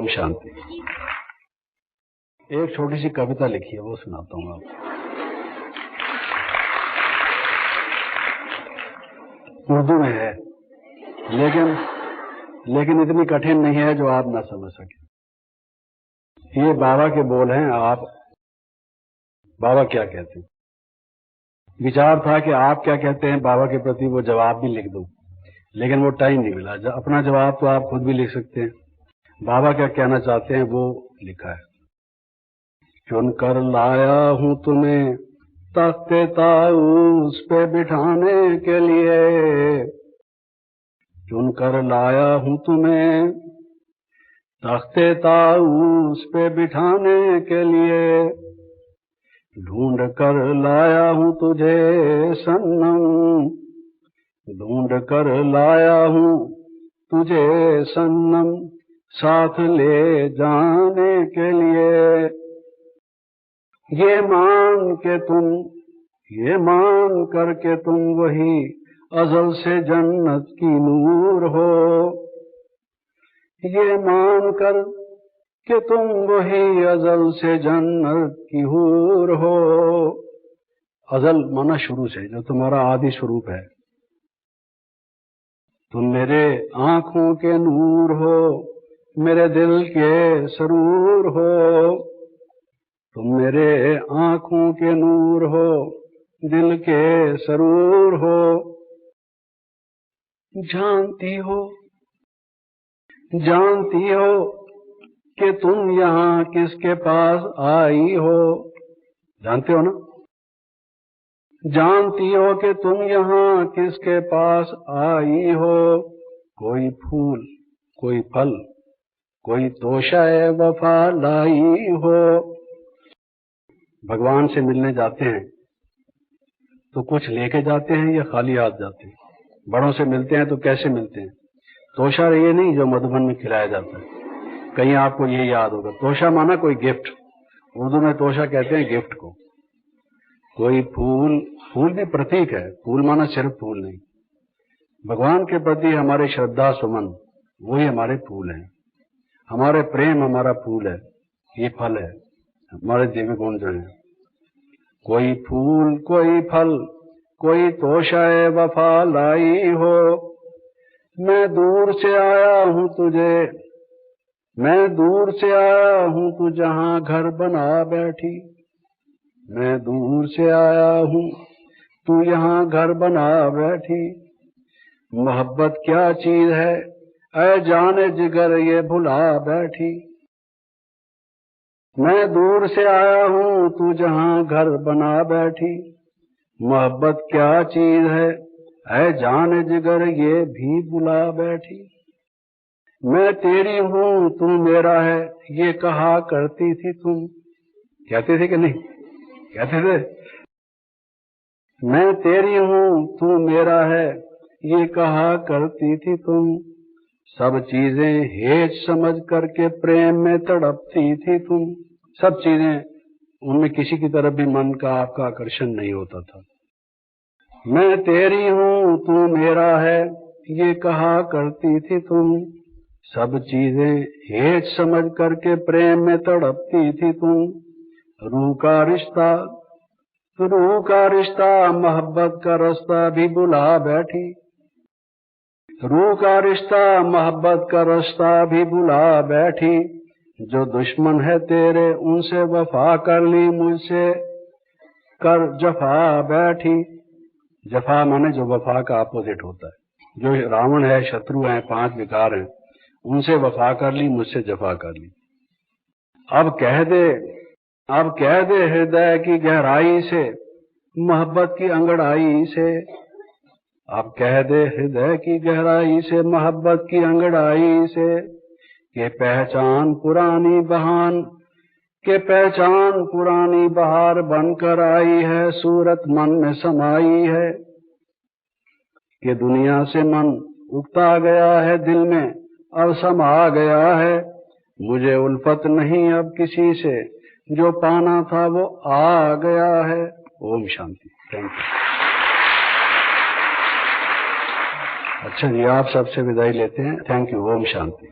ओम शांति। एक छोटी सी कविता लिखी है, वो सुनाता हूँ आपको। उर्दू में है, लेकिन इतनी कठिन नहीं है जो आप ना समझ सके। ये बाबा के बोल हैं। आप बाबा क्या कहते हैं? विचार था कि आप क्या कहते हैं बाबा के प्रति, वो जवाब भी लिख दूं, लेकिन वो टाइम नहीं मिला। अपना जवाब तो आप खुद भी लिख सकते हैं। बाबा क्या कहना चाहते हैं वो लिखा है। चुन कर लाया हूं तुम्हें तख्ते ताऊस पे बिठाने के लिए, चुन कर लाया हूं तुम्हें तख्ते ताऊस पे बिठाने के लिए, ढूंढ कर लाया हूं तुझे सनम, ढूंढ कर लाया हूं तुझे सनम, साथ ले जाने के लिए। ये मान कर के तुम वही अज़ल से जन्नत की नूर हो, ये मान कर कि तुम वही अज़ल से जन्नत की हूर हो। अज़ल माना शुरू से, जो तुम्हारा आदि स्वरूप है। तुम मेरे आंखों के नूर हो, मेरे दिल के सरूर हो, तुम मेरे आंखों के नूर हो, दिल के सरूर हो। जानती हो कि तुम यहाँ किसके पास आई हो, जानते हो ना? जानती हो कि तुम यहाँ किसके पास आई हो। कोई फूल, कोई फल, कोई तोशाए वफा लाई हो। भगवान से मिलने जाते हैं तो कुछ लेके जाते हैं या खाली हाथ जाते हैं? बड़ों से मिलते हैं तो कैसे मिलते हैं? तोशा ये नहीं जो मधुबन में खिलाया जाता है, कहीं आपको ये याद होगा। तोशा माना कोई गिफ्ट, उर्दू में तोशा कहते हैं गिफ्ट को। कोई फूल, फूल भी प्रतीक है, फूल माना सिर्फ फूल नहीं। भगवान के प्रति हमारे श्रद्धा सुमन, वही हमारे फूल हैं। हमारे प्रेम हमारा फूल है, ये फल है हमारे दिव्य गुण जो है। कोई फूल, कोई फल, कोई तोशाए वफा लाई हो। मैं दूर से आया हूं तुझे, मैं दूर से आया हूं तू जहां घर बना बैठी। मैं दूर से आया हूं तू यहाँ घर बना बैठी। मोहब्बत क्या चीज है ऐ जाने जिगर ये भुला बैठी। मैं दूर से आया हूं तू जहां घर बना बैठी। मोहब्बत क्या चीज है ऐ जाने जिगर ये भी भुला बैठी। मैं तेरी हूं तू मेरा है ये कहा करती थी तुम, कहते थे कि नहीं? कहते थे। मैं तेरी हूं तू मेरा है ये कहा करती थी तुम। सब चीजें हेच समझ करके प्रेम में तड़पती थी तुम। सब चीजें, उनमें किसी की तरफ भी मन का आपका आकर्षण नहीं होता था। मैं तेरी हूं तू मेरा है ये कहा करती थी तुम। सब चीजें हेच समझ करके प्रेम में तड़पती थी तुम। रूह का रिश्ता मोहब्बत का रास्ता भी बुला बैठी। रूह का रिश्ता मोहब्बत का रास्ता भी बुला बैठी। जो दुश्मन है तेरे उनसे वफा कर ली, मुझसे कर जफा बैठी। जफा माने जो वफा का अपोजिट होता है। जो रावण है, शत्रु है, 5 विकार हैं, उनसे वफा कर ली, मुझसे जफा कर ली। अब कह दे हृदय की गहराई से, मोहब्बत की अंगड़ाई से। अब कह दे हृदय की गहराई से, मोहब्बत की अंगड़ाई से। के पहचान पुरानी बहार बनकर आई है, सूरत मन में समाई है। कि दुनिया से मन उगता गया है, दिल में अब समा गया है। मुझे उल्फत नहीं अब किसी से, जो पाना था वो आ गया है। ओम शांति। Thank you. अच्छा जी, आप सबसे विदाई लेते हैं। Thank you. ओम शांति।